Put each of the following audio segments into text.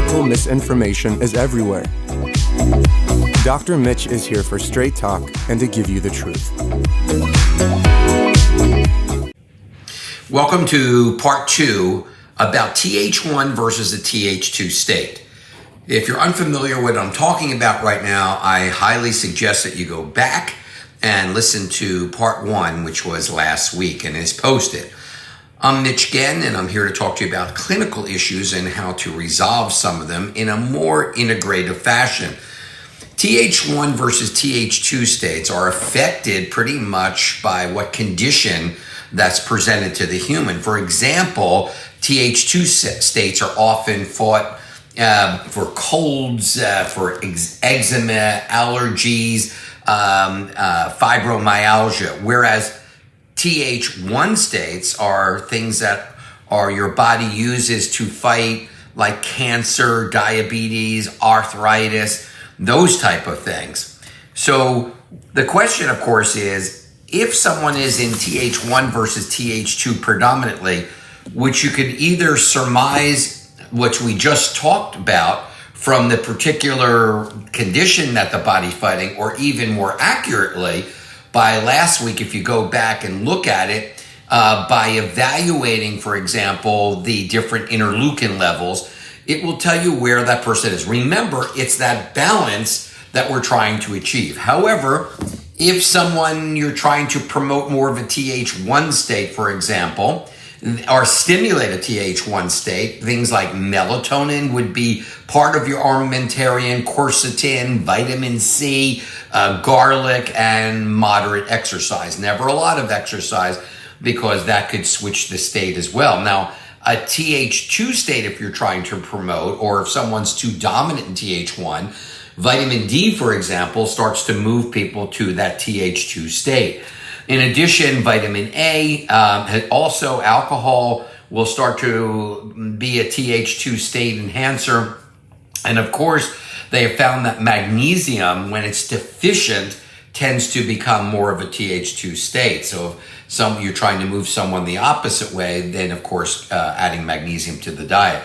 medical misinformation is everywhere. Dr. Mitch is here for straight talk and to give you the truth. Welcome to part 2 about Th1 versus the Th2 state. If you're unfamiliar with what I'm talking about right now, I highly suggest that you go back and listen to part 1, which was last week and is posted. I'm Mitch Ghen, and I'm here to talk to you about clinical issues and how to resolve some of them in a more integrative fashion. Th1 versus Th2 states are affected pretty much by what condition that's presented to the human. For example, Th2 states are often fought for colds, for eczema, allergies, fibromyalgia, whereas Th1 states are things that your body uses to fight like cancer, diabetes, arthritis, those type of things. So the question, of course, is if someone is in Th1 versus Th2 predominantly, which you could either surmise, which we just talked about, from the particular condition that the body's fighting, or even more accurately, by last week, if you go back and look at it, by evaluating, for example, the different interleukin levels, it will tell you where that person is. Remember, it's that balance that we're trying to achieve. However, if someone you're trying to promote more of a Th1 state, for example, or stimulate a Th1 state, things like melatonin would be part of your armamentarium, quercetin, vitamin C, garlic, and moderate exercise. Never a lot of exercise, because that could switch the state as well. Now, a Th2 state, if you're trying to promote, or if someone's too dominant in Th1, vitamin D, for example, starts to move people to that Th2 state. In addition, vitamin A, also alcohol will start to be a Th2 state enhancer. And of course, they have found that magnesium, when it's deficient, tends to become more of a Th2 state. So if you're trying to move someone the opposite way, then of course, adding magnesium to the diet.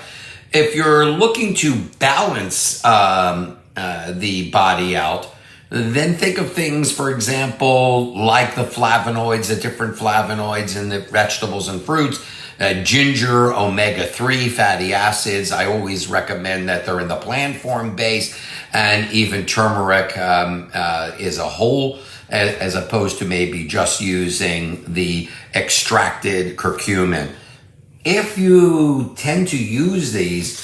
If you're looking to balance the body out, then think of things, for example, like the flavonoids, the different flavonoids in the vegetables and fruits, ginger, omega-3 fatty acids. I always recommend that they're in the plant form base, and even turmeric is a whole, as opposed to maybe just using the extracted curcumin. If you tend to use these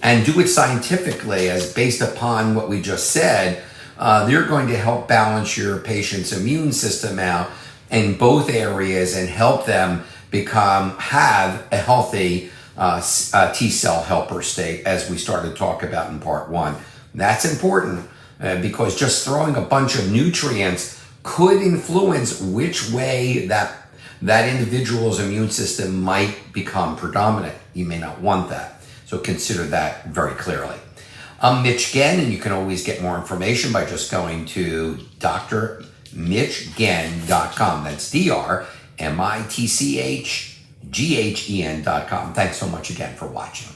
and do it scientifically, as based upon what we just said, they're going to help balance your patient's immune system out in both areas and help them have a healthy T-cell helper state, as we started to talk about in part 1. That's important because just throwing a bunch of nutrients could influence which way that individual's immune system might become predominant. You may not want that. So consider that very clearly. I'm Mitch Ghen, and you can always get more information by just going to drmitchghen.com. That's drmitchghen.com. Thanks so much again for watching.